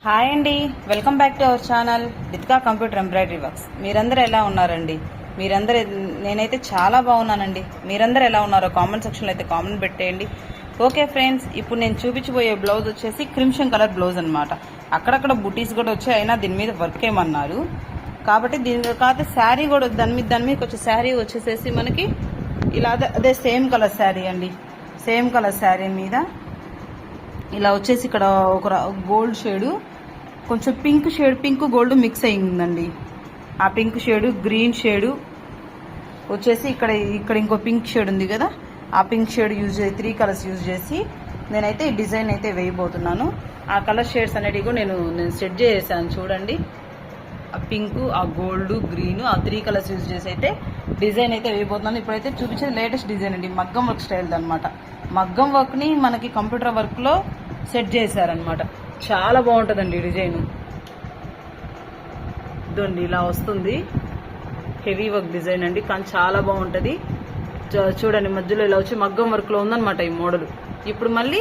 Hi అండి, welcome back to our channel Ritika computer embroidery works. మీరందరూ ఎలా ఉన్నారండి? నేనైతే చాలా బాగున్నానండి. మీరందరూ ఎలా ఉన్నారో కామెంట్ సెక్షన్లో అయితే కామెంట్ పెట్టేయండి. ఓకే ఫ్రెండ్స్, ఇప్పుడు నేను చూపించబోయే బ్లౌజ్ వచ్చేసి క్రిమ్షన్ కలర్ బ్లౌజ్ అనమాట. అక్కడక్కడ బుటీస్ కూడా వచ్చాయి, అయినా దీని మీద వర్క్ ఏమన్నారు కాబట్టి దీని కాకపోతే శారీ కూడా దాని మీద వచ్చే శారీ వచ్చేసేసి మనకి ఇలా అదే సేమ్ కలర్ శారీ అండి. సేమ్ కలర్ శారీ మీద ఇలా వచ్చేసి ఇక్కడ ఒక గోల్డ్ షేడు, కొంచెం పింక్ గోల్డ్ మిక్స్ అయిందండి. ఆ పింక్ షేడు, గ్రీన్ షేడు వచ్చేసి ఇక్కడ ఇంకో పింక్ షేడ్ ఉంది కదా, ఆ పింక్ షేడ్ యూజ్ చేసి 3 కలర్స్ యూజ్ చేసి నేనైతే ఈ డిజైన్ అయితే వేయబోతున్నాను. ఆ కలర్ షేడ్స్ అనేటివి కూడా నేను సెట్ చేసాను చూడండి. ఆ పింక్, ఆ గోల్డ్, గ్రీన్, ఆ 3 కలర్స్ యూజ్ చేసి అయితే డిజైన్ అయితే వేయబోతున్నాను. ఇప్పుడైతే చూపించేది లేటెస్ట్ డిజైన్ అండి, మగ్గం వర్క్ స్టైల్ అనమాట. మగ్గం వర్క్ని మనకి కంప్యూటర్ వర్క్లో సెట్ చేశారనమాట. చాలా బాగుంటుందండి డిజైన్. ఇదండి ఇలా వస్తుంది, హెవీ వర్క్ డిజైన్ అండి, కానీ చాలా బాగుంటుంది. చూడండి మధ్యలో ఇలా వచ్చి మగ్గం వర్క్లో ఉందన్నమాట ఈ మోడల్. ఇప్పుడు మళ్ళీ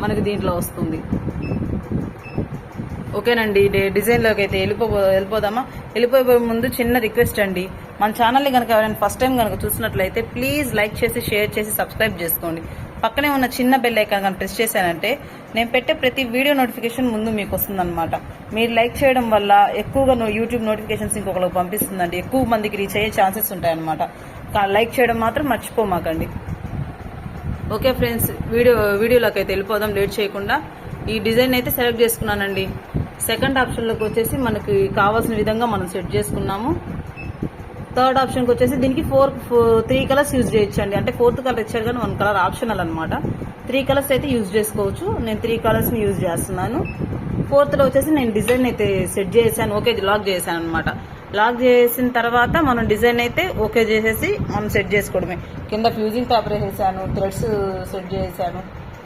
మనకి దీంట్లో వస్తుంది. ఓకేనండి, డిజైన్లోకి అయితే వెళ్ళిపోదామా? వెళ్ళిపోయే ముందు చిన్న రిక్వెస్ట్ అండి, మన ఛానల్ని కనుక ఎవరైనా ఫస్ట్ టైం కనుక చూసినట్లయితే ప్లీజ్ లైక్ చేసి, షేర్ చేసి, సబ్స్క్రైబ్ చేసుకోండి. పక్కనే ఉన్న చిన్న బెల్ ఐకాన్ కనుక ప్రెస్ చేశానంటే నేను పెట్టే ప్రతి వీడియో నోటిఫికేషన్ ముందు మీకు వస్తుందన్నమాట. మీరు లైక్ చేయడం వల్ల ఎక్కువగా యూట్యూబ్ నోటిఫికేషన్స్ ఇంకొకరికి పంపిస్తుందండి, ఎక్కువ మందికి రీచ్ అయ్యే ఛాన్సెస్ ఉంటాయన్నమాట. లైక్ చేయడం మాత్రం మర్చిపోమాకండి. ఓకే ఫ్రెండ్స్, వీడియోలోకి అయితే వెళ్ళిపోదాం లేట్ చేయకుండా. ఈ డిజైన్ అయితే సెలెక్ట్ చేసుకున్నానండి. సెకండ్ ఆప్షన్లోకి వచ్చేసి మనకి కావాల్సిన విధంగా మనం సెట్ చేసుకున్నాము. థర్డ్ ఆప్షన్కి వచ్చేసి దీనికి 3 కలర్స్ యూజ్ చేయొచ్చు అండి. అంటే 4th కలర్ ఇచ్చారు కానీ 1 కలర్ ఆప్షనల్ అనమాట. 3 కలర్స్ అయితే యూజ్ చేసుకోవచ్చు. నేను 3 కలర్స్ని యూజ్ చేస్తున్నాను. 4th వచ్చేసి నేను డిజైన్ అయితే సెట్ చేశాను. ఓకే, లాక్ చేశాను అనమాట. లాక్ చేసిన తర్వాత మనం డిజైన్ అయితే ఓకే చేసేసి మనం సెట్ చేసుకోవడమే. కింద ఫ్యూజింగ్ పేపర్ వేసేసాను, థ్రెడ్స్ సెట్ చేశాను.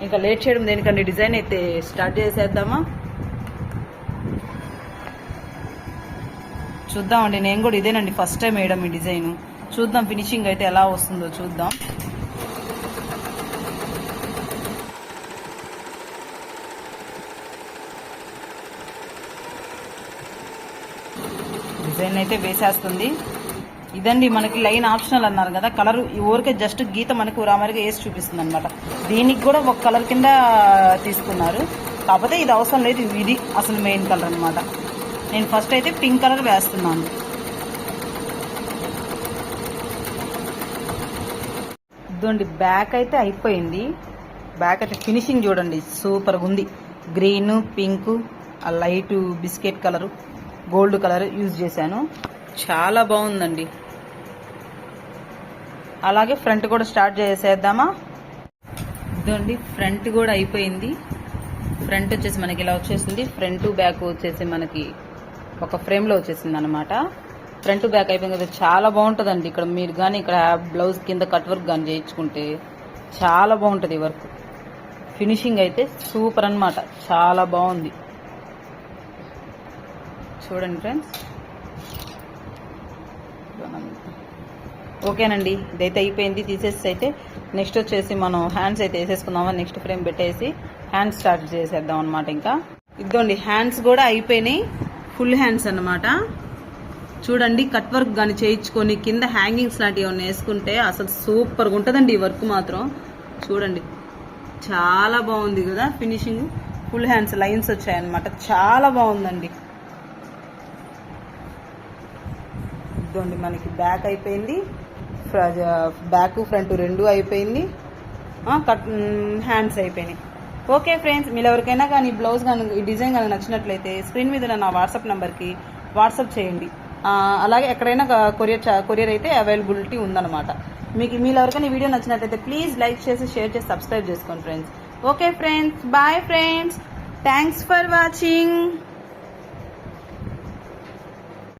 ఇంకా లేట్ చేయడం దేనికండి, డిజైన్ అయితే స్టార్ట్ చేసేద్దామా? చూద్దామండి. నేను కూడా ఇదేనండి ఫస్ట్ టైం వేయడం ఈ డిజైన్. చూద్దాం ఫినిషింగ్ అయితే ఎలా వస్తుందో చూద్దాం. డిజైన్ అయితే వేసేస్తుంది. ఇదండి మనకి లైన్ ఆప్షనల్ అన్నారు కదా, కలర్ ఊరికే జస్ట్ గీత మనకు రామరిగా వేసి చూపిస్తుంది అనమాట. దీనికి కూడా ఒక కలర్ కింద తీసుకున్నారు, కాకపోతే ఇది అవసరం లేదు, ఇది అసలు మెయిన్ కలర్ అనమాట. నేను ఫస్ట్ అయితే పింక్ కలర్ వేస్తున్నాను. ఇదండి బ్యాక్ అయితే అయిపోయింది. బ్యాక్ అయితే ఫినిషింగ్ చూడండి సూపర్గా ఉంది. గ్రీన్, పింక్, ఆ light biscuit colour, gold colour use చేశాను. చాలా బాగుందండి. అలాగే ఫ్రంట్ కూడా స్టార్ట్ చేసేద్దామా? ఇదండి ఫ్రంట్ కూడా అయిపోయింది. ఫ్రంట్ వచ్చేసి మనకి ఇలా వచ్చేసింది. ఫ్రంట్ బ్యాక్ వచ్చేసి మనకి ఒక ఫ్రేమ్లో వచ్చేసింది అనమాట. ఫ్రంట్ బ్యాక్ అయిపోయింది కదా, చాలా బాగుంటుందండి. ఇక్కడ మీరు కానీ ఇక్కడ బ్లౌజ్ కింద కట్ వర్క్ కానీ చేయించుకుంటే చాలా బాగుంటుంది వర్క్. ఫినిషింగ్ అయితే సూపర్ అనమాట, చాలా బాగుంది. చూడండి ఫ్రెండ్స్. ఓకేనండి, ఇదైతే అయిపోయింది. తీసేసి అయితే నెక్స్ట్ వచ్చేసి మనం హ్యాండ్స్ అయితే వేసేసుకుందామా. నెక్స్ట్ ఫ్రేమ్ పెట్టేసి హ్యాండ్స్ స్టార్ట్ చేసేద్దాం అనమాట. ఇంకా ఇద్దండి హ్యాండ్స్ కూడా అయిపోయినాయి, ఫుల్ హ్యాండ్స్ అనమాట. చూడండి కట్ వర్క్ కానీ చేయించుకొని కింద హ్యాంగింగ్స్ లాంటివి ఏమైనా వేసుకుంటే అసలు సూపర్గా ఉంటుందండి ఈ వర్క్ మాత్రం. చూడండి చాలా బాగుంది కదా ఫినిషింగ్. ఫుల్ హ్యాండ్స్ లైన్స్ వచ్చాయన్నమాట, చాలా బాగుందండి. ఇదండి మనకి బ్యాక్ అయిపోయింది, బ్యాక్ ఫ్రంట్ 2 అయిపోయింది, హ్యాండ్స్ అయిపోయినాయి. ఓకే ఫ్రెండ్స్, మీరు ఎవరికైనా కానీ బ్లౌజ్ కానీ ఈ డిజైన్ కానీ నచ్చినట్లయితే స్క్రీన్ మీద నా వాట్సాప్ నెంబర్కి వాట్సాప్ చేయండి. అలాగే ఎక్కడైనా కొరియర్ అయితే అవైలబిలిటీ ఉందన్నమాట. మీరు ఎవరికైనా ఈ వీడియో నచ్చినట్లయితే ప్లీజ్ లైక్ చేసి, షేర్ చేసి, సబ్స్క్రైబ్ చేసుకోండి friends. Okay friends, bye friends, thanks for watching.